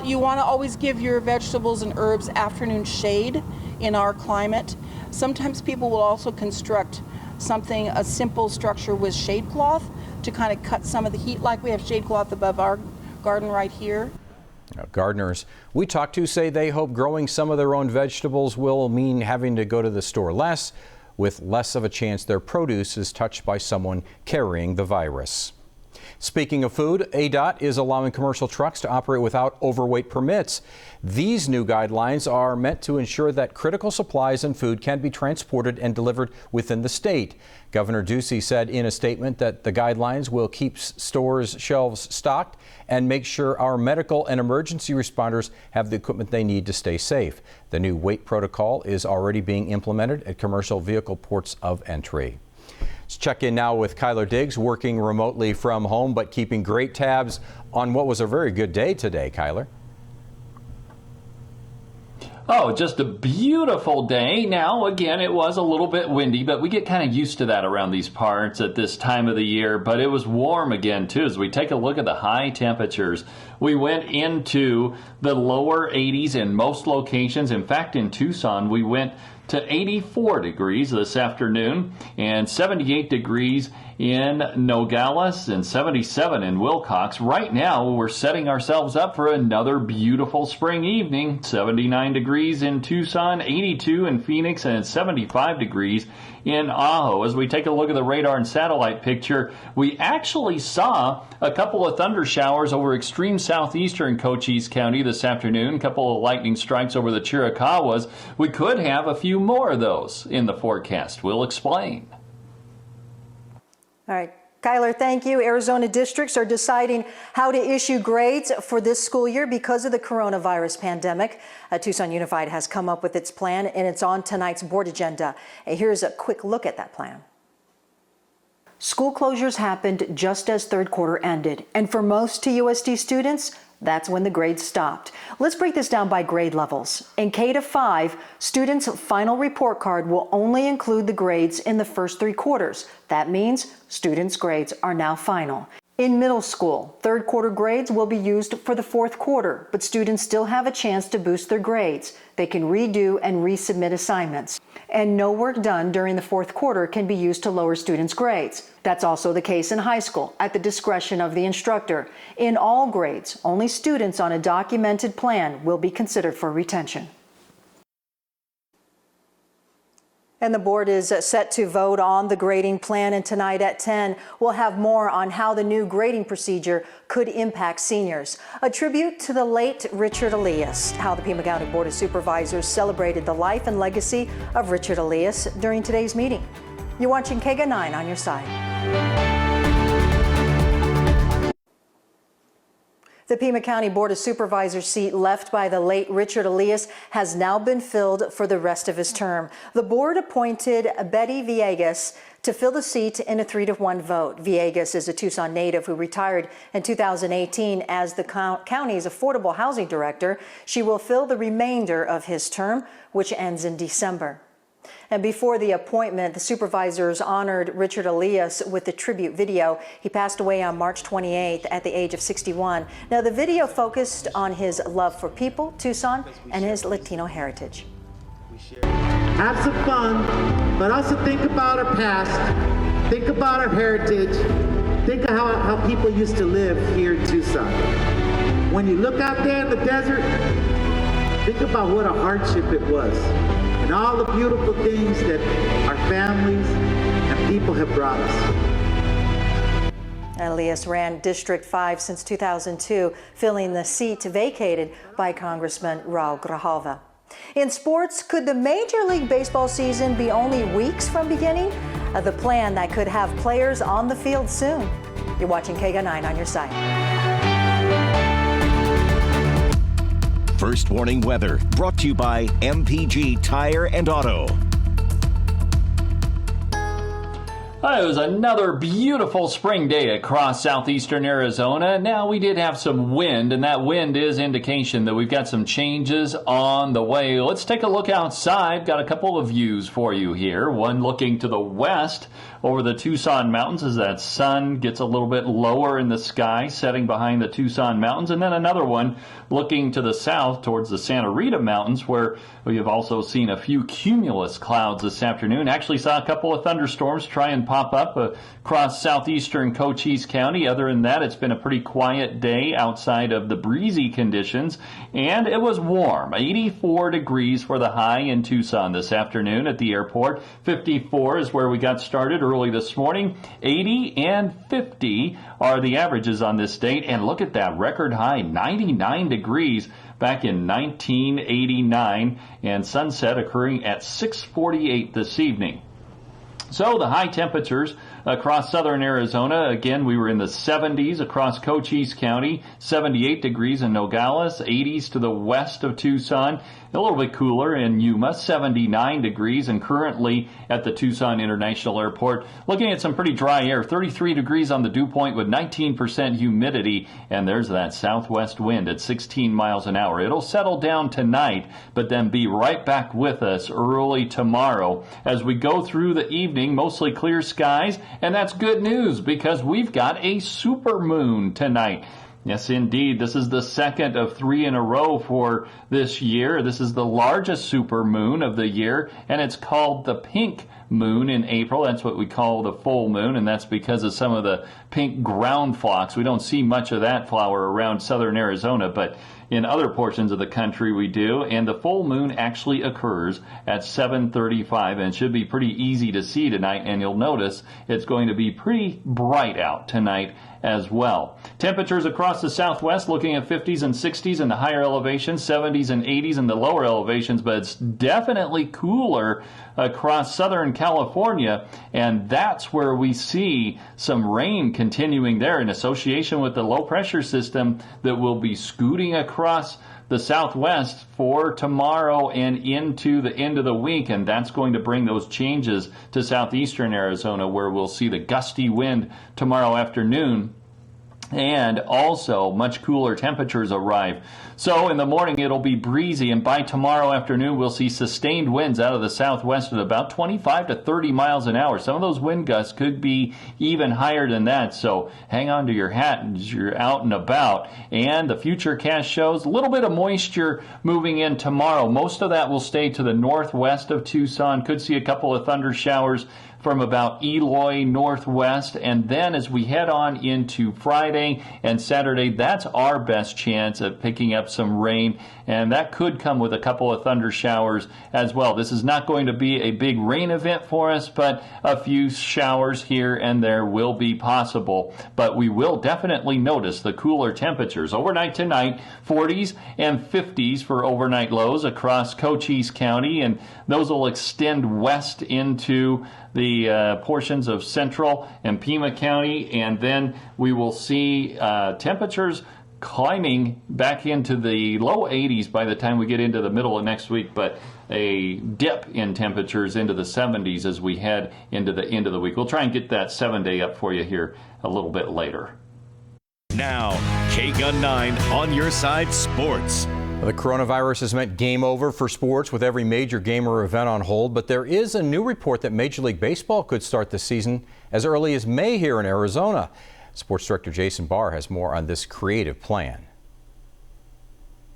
You want to always give your vegetables and herbs afternoon shade in our climate. Sometimes people will also construct a simple structure with shade cloth to kind of cut some of the heat, like we have shade cloth above our garden right here. Gardeners we talked to say they hope growing some of their own vegetables will mean having to go to the store less, with less of a chance their produce is touched by someone carrying the virus. Speaking of food, ADOT is allowing commercial trucks to operate without overweight permits. These new guidelines are meant to ensure that critical supplies and food can be transported and delivered within the state. Governor Ducey said in a statement that the guidelines will keep stores' shelves stocked and make sure our medical and emergency responders have the equipment they need to stay safe. The new weight protocol is already being implemented at commercial vehicle ports of entry. Let's check in now with Kyler Diggs, working remotely from home, but keeping great tabs on what was a very good day today. Kyler. Oh, just a beautiful day. Now, again, it was a little bit windy, but we get kind of used to that around these parts at this time of the year. But it was warm again, too, as we take a look at the high temperatures. We went into the lower 80s in most locations. In fact, in Tucson, we went to 84 degrees this afternoon and 78 degrees in Nogales and 77 in Wilcox. Right now, we're setting ourselves up for another beautiful spring evening. 79 degrees in Tucson, 82 in Phoenix, and 75 degrees in Ajo. As we take a look at the radar and satellite picture, we actually saw a couple of thunder showers over extreme southeastern Cochise County this afternoon, a couple of lightning strikes over the Chiricahuas. We could have a few more of those in the forecast. We'll explain. All right. Kyler, thank you. Arizona districts are deciding how to issue grades for this school year because of the coronavirus pandemic. Tucson Unified has come up with its plan, and it's on tonight's board agenda. Here's a quick look at that plan. School closures happened just as third quarter ended, and for most TUSD students, that's when the grades stopped. Let's break this down by grade levels. In K to 5, students' final report card will only include the grades in the first 3 quarters. That means students' grades are now final. In middle school, third quarter grades will be used for the fourth quarter, but students still have a chance to boost their grades. They can redo and resubmit assignments. And no work done during the fourth quarter can be used to lower students' grades. That's also the case in high school, at the discretion of the instructor. In all grades, only students on a documented plan will be considered for retention. And the board is set to vote on the grading plan, and tonight at 10, we'll have more on how the new grading procedure could impact seniors. A tribute to the late Richard Elias, how the Pima County Board of Supervisors celebrated the life and legacy of Richard Elias during today's meeting. You're watching KGA 9 on your side. The Pima County Board of Supervisors seat left by the late Richard Elias has now been filled for the rest of his term. The board appointed Betty Villegas to fill the seat in a 3-to-1 vote. Villegas is a Tucson native who retired in 2018 as the county's affordable housing director. She will fill the remainder of his term, which ends in December. And before the appointment, the supervisors honored Richard Elias with the tribute video. He passed away on March 28th at the age of 61. Now, the video focused on his love for people, Tucson, and his Latino heritage. Have some fun, but also think about our past, think about our heritage, think of how people used to live here in Tucson. When you look out there in the desert, think about what a hardship it was. And all the beautiful things that our families and people have brought us. Elias ran District 5 since 2002, filling the seat vacated by Congressman Raul Grijalva. In sports, could the Major League Baseball season be only weeks from beginning? The plan that could have players on the field soon. You're watching KGA 9 on your side. First Warning Weather, brought to you by MPG Tire and Auto. It was another beautiful spring day across southeastern Arizona. Now, we did have some wind, and that wind is indication that we've got some changes on the way. Let's take a look outside. Got a couple of views for you here. One looking to the west, over the Tucson mountains as that sun gets a little bit lower in the sky, setting behind the Tucson mountains. And then another one looking to the south towards the Santa Rita Mountains, where we have also seen a few cumulus clouds this afternoon. Actually saw a couple of thunderstorms try and pop up across southeastern Cochise County. Other than that, it's been a pretty quiet day outside of the breezy conditions, and it was warm. 84 degrees for the high in Tucson this afternoon at the airport. 54 is where we got started early this morning. 80 and 50 are the averages on this date, and look at that record high, 99 degrees back in 1989, and sunset occurring at 6:48 this evening. So the high temperatures across southern Arizona, again, we were in the 70s across Cochise County, 78 degrees in Nogales, 80s to the west of Tucson, a little bit cooler in Yuma, 79 degrees, and currently at the Tucson International Airport, looking at some pretty dry air, 33 degrees on the dew point with 19% humidity, and there's that southwest wind at 16 miles an hour. It'll settle down tonight, but then be right back with us early tomorrow. As we go through the evening, mostly clear skies, and that's good news because we've got a supermoon tonight. Yes, indeed. This is the second of 3 in a row for this year. This is the largest supermoon of the year, and it's called the pink moon in April. That's what we call the full moon, and that's because of some of the pink ground phlox. We don't see much of that flower around southern Arizona, but in other portions of the country we do, and the full moon actually occurs at 7:35, and it should be pretty easy to see tonight, and you'll notice it's going to be pretty bright out tonight as well. Temperatures across the southwest looking at 50s and 60s in the higher elevations, 70s and 80s in the lower elevations, but it's definitely cooler across southern California, and that's where we see some rain continuing there in association with the low pressure system that will be scooting across the southwest for tomorrow and into the end of the week, and that's going to bring those changes to southeastern Arizona, where we'll see the gusty wind tomorrow afternoon, and also much cooler temperatures arrive. So in the morning it'll be breezy, and by tomorrow afternoon we'll see sustained winds out of the southwest at about 25 to 30 miles an hour. Some of those wind gusts could be even higher than that, so hang on to your hat as you're out and about. And the FUTURECAST shows a little bit of moisture moving in tomorrow. Most of that will stay to the northwest of Tucson. Could see a couple of thunder showers from about Eloy northwest, and then as we head on into Friday and Saturday, that's our best chance of picking up some rain, and that could come with a couple of thunder showers as well. This is not going to be a big rain event for us, but a few showers here and there will be possible. But we will definitely notice the cooler temperatures. Overnight tonight, 40s and 50s for overnight lows across Cochise County, and those will extend west into the portions of Central and Pima County, and then we will see temperatures climbing back into the low 80s by the time we get into the middle of next week, but a dip in temperatures into the 70s as we head into the end of the week. We'll try and get that 7-day up for you here a little bit later. Now, K-Gun 9 on your side sports. The coronavirus has meant game over for sports with every major game or event on hold, but there is a new report that Major League Baseball could start the season as early as May here in Arizona. Sports Director Jason Barr has more on this creative plan.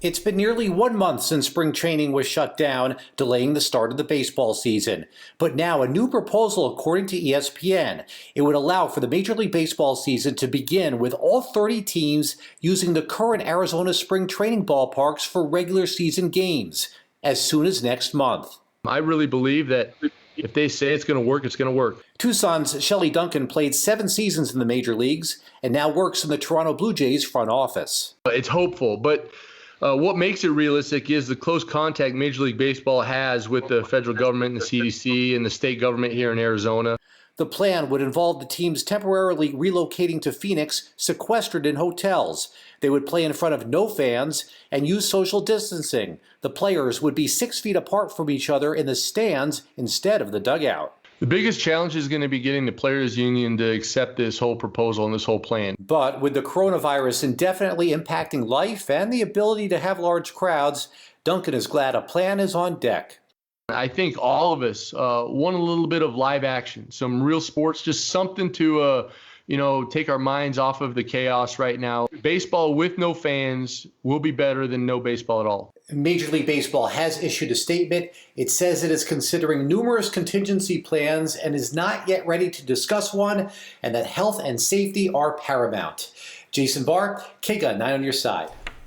It's been nearly 1 month since spring training was shut down, delaying the start of the baseball season. But now a new proposal, according to ESPN, it would allow for the Major League Baseball season to begin with all 30 teams using the current Arizona spring training ballparks for regular season games as soon as next month. I really believe that if they say it's going to work, it's going to work. Tucson's Shelley Duncan played 7 seasons in the major leagues and now works in the Toronto Blue Jays front office. It's hopeful, but what makes it realistic is the close contact Major League Baseball has with the federal government and the CDC and the state government here in Arizona. The plan would involve the teams temporarily relocating to Phoenix, sequestered in hotels. They would play in front of no fans and use social distancing. The players would be 6 feet apart from each other in the stands instead of the dugout. The biggest challenge is going to be getting the Players Union to accept this whole proposal and this whole plan. But with the coronavirus indefinitely impacting life and the ability to have large crowds, Duncan is glad a plan is on deck. I think all of us want a little bit of live action, some real sports, just something to, take our minds off of the chaos right now. Baseball with no fans will be better than no baseball at all. Major League Baseball has issued a statement. It says it is considering numerous contingency plans and is not yet ready to discuss one, and that health and safety are paramount. Jason Barr, KGUN 9 on your side.